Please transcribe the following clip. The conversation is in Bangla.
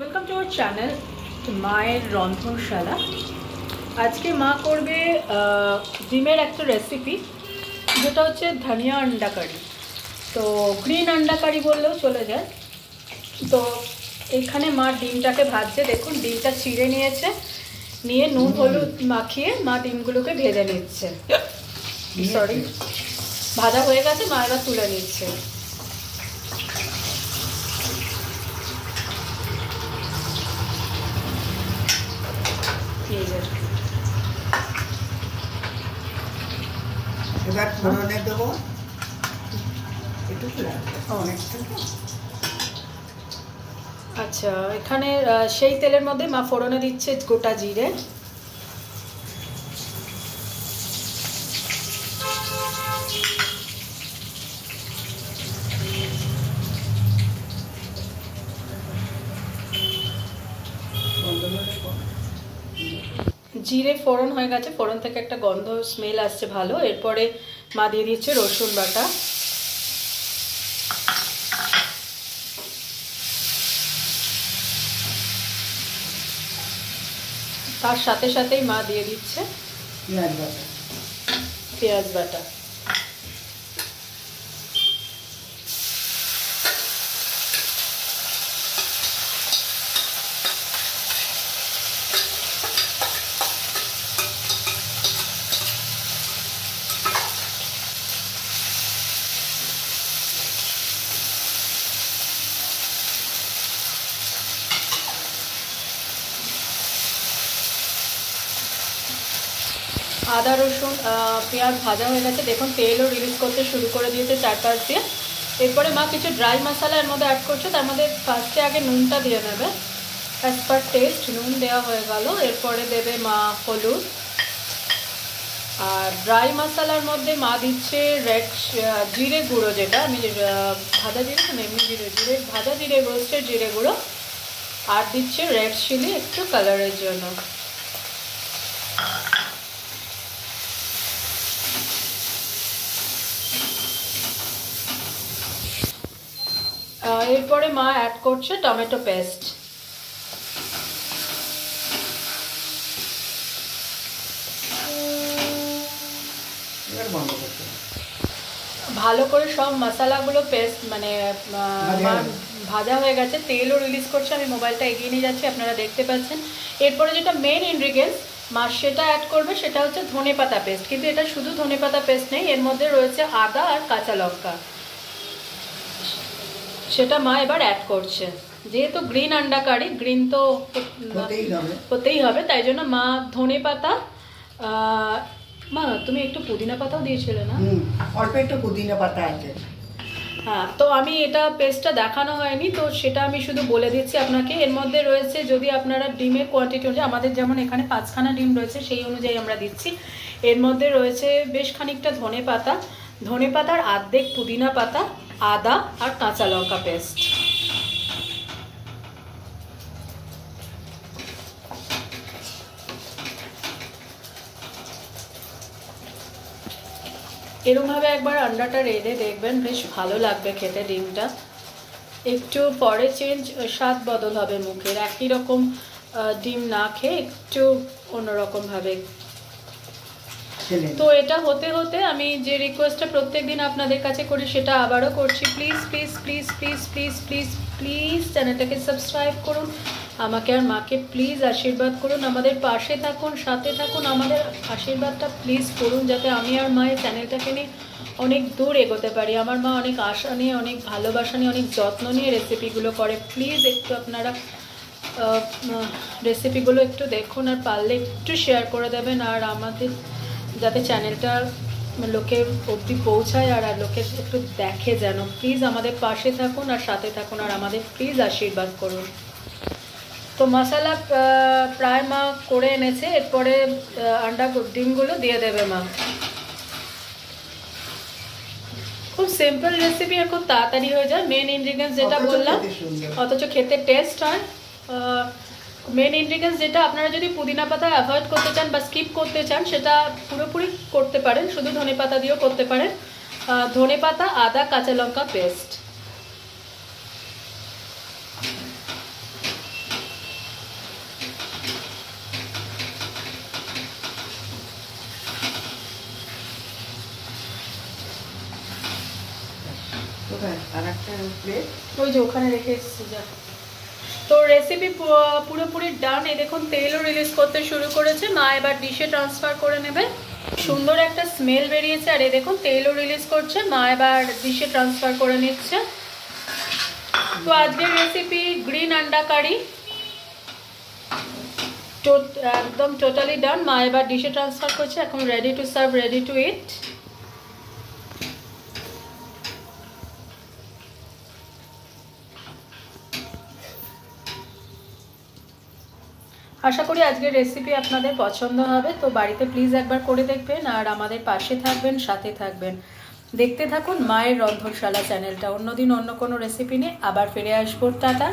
ওয়েলকাম টু আওয়ার চ্যানেল মায়ের রন্ধনশালা। আজকে মা করবে ডিমের একটা রেসিপি, যেটা হচ্ছে ধনিয়া আন্ডা কারি। তো গ্রিন আন্ডা কারি বললেও চলে যায়। তো এখানে মা ডিমটাকে ভাজছে, দেখুন ডিমটা চিড়ে নিয়েছে, নিয়ে নুন হলুদ মাখিয়ে মা ডিমগুলোকে ভেজে নিচ্ছে। সরি, ভাজা হয়ে গেছে, মা এবার তুলে নিচ্ছে। এবার ফোড়নে দেবো আচ্ছা, এখানে সেই তেলের মধ্যে মা ফোড়নে দিচ্ছে গোটা জিরে, জিরে ফোড়ন হয়ে গেছে, ফোড়ন থেকে একটা গন্ধ স্মেল আসছে ভালো। এরপরে মা দিয়ে দিচ্ছে রসুন বাটা, তার সাথে সাথেই মা দিয়ে দিচ্ছে পেঁয়াজ বাটা। আদা রসুন পেঁয়াজ ভাজা হয়ে গেছে, দেখুন তেলও রিলিজ করতে শুরু করে দিয়েছে চারপাশ দিয়ে। এরপরে মা কিছু ড্রাই মশলা এর মধ্যে অ্যাড করছে, তার মধ্যে ফার্স্টে আগে নুনটা দিয়ে নেবে, অ্যাজ পার টেস্ট নুন দেওয়া হয়ে গেল। এরপরে দেবে মা হলুদ, আর ড্রাই মশলার মধ্যে মা দিচ্ছে রেড জিরে গুঁড়ো, যেটা আমি ভাজা জিরে তো এমনি জিরে ভাজা জিরে রোস্টেড জিরে গুঁড়ো, আর দিচ্ছে রেড চিলি একটু কালারের জন্য। এরপরে মা অ্যাড করছে টমেটো পেস্ট। ভালো করে সব মশলাগুলো পেস্ট মানে ভাজা হয়ে গেছে, তেলও রিলিজ করছে। আমি মোবাইলটা এগিয়ে নিয়ে যাচ্ছি, আপনারা দেখতে পাচ্ছেন। এরপরে যেটা মেন ইনগ্রিডিয়েন্টস মা সেটা অ্যাড করবে, সেটা হচ্ছে ধনেপাতা পেস্ট। কিন্তু এটা শুধু ধনেপাতা পেস্ট নেই, এর মধ্যে রয়েছে আদা আর কাঁচা লঙ্কা, সেটা মা এবার অ্যাড করছে। যেহেতু গ্রিন আন্ডা কারি, গ্রিন তো হতেই হবে, তাই জন্য মা ধনেপাতা, মা তুমি একটু পুদিনা পাতাও দিয়েছিলে না? অল্প একটু পুদিনা পাতা আছে। হ্যাঁ, তো আমি এটা পেস্টটা দেখানো হয়নি, তো সেটা আমি শুধু বলে দিচ্ছি আপনাকে। এর মধ্যে রয়েছে, যদি আপনারা ডিমের কোয়ান্টিটি অনুযায়ী, আমাদের যেমন এখানে 5খানা ডিম রয়েছে সেই অনুযায়ী আমরা দিচ্ছি। এর মধ্যে রয়েছে বেশ খানিকটা ধনেপাতা, ধনেপাতার আর্ধেক পুদিনা পাতা, আদা আর কাঁচা লঙ্কা পেস্ট। এরকমভাবে একবার আন্ডাটা রেঁধে দেখবেন, বেশ ভালো লাগবে খেতে। ডিমটা একটু পরে স্বাদ বদল হবে মুখের, একই রকম ডিম না খেয়ে একটু অন্যরকমভাবে। তো এটা হতে হতে আমি যে রিকোয়েস্টটা প্রত্যেক দিন আপনাদের কাছে করি, সেটা আবারও করছি। Please please please please please please please চ্যানেলটাকে সাবস্ক্রাইব করুন, আমাকে আর মাকে প্লিজ আশীর্বাদ করুন, আমাদের পাশে থাকুন, সাথে থাকুন, আমাদের আশীর্বাদটা প্লিজ করুন, যাতে আমি আর মায়ের চ্যানেলটাকে নিয়ে অনেক দূর এগোতে পারি। আমার মা অনেক আশা নিয়ে, অনেক ভালোবাসা নিয়ে, অনেক যত্ন নিয়ে রেসিপিগুলো করে। প্লিজ একটু আপনারা রেসিপিগুলো একটু দেখুন, আর পারলে একটু শেয়ার করে দেবেন, আর আমাদের যাতে চ্যানেলটা লোকের অবধি পৌঁছায় আর লোকে একটু দেখে যেন। প্লিজ আমাদের পাশে থাকুন আর সাথে থাকুন, আর আমাদের প্লিজ আশীর্বাদ করুন। তো মশলা প্রায় মা করে এনেছে, এরপরে আন্ডা ডিমগুলো দিয়ে দেবে মা। খুব সিম্পল রেসিপি আর খুব তাড়াতাড়ি হয়ে যায়। মেন ইনগ্রিডিয়েন্টস যেটা বললাম, অথচ খেতে টেস্ট হয়। মেন ইনগ্রিডিয়েন্টস যেটা, আপনারা যদি পুদিনা পাতা অ্যাভয়েড করতে চান বা স্কিপ করতে চান, সেটা পুরোপুরি করতে পারেন, শুধু ধনে পাতা দিয়েও করতে পারেন। ধনে পাতা, আদা, কাঁচা লঙ্কা পেস্ট। প্লেট ওই যে ওখানে রেখে এসেছি যা। তো রেসিপি পুরোপুরি ডান। এই দেখুন তেলও রিলিজ করতে শুরু করেছে। মা এবার ডিশে ট্রান্সফার করে নেবে। সুন্দর একটা স্মেল বেরিয়েছে আর এই দেখুন তেলও রিলিজ করছে। মা এবার ডিশে ট্রান্সফার করে নিচ্ছে। তো আজকের রেসিপি গ্রিন আন্ডা কারি একদম টোটালি ডান। মা এবার ডিশে ট্রান্সফার করছে। এখন ready to serve, ready to eat. আশা করি আজকের রেসিপি আপনাদের পছন্দ হবে। তো বাড়িতে প্লিজ একবার করে দেখবেন আর আমাদের পাশে থাকবেন, সাথে থাকবেন। দেখতে থাকুন মায়ের রন্ধনশালা চ্যানেলটা। অন্যদিন অন্য কোনো রেসিপি নিয়ে আবার ফিরে আসবো। টাটা।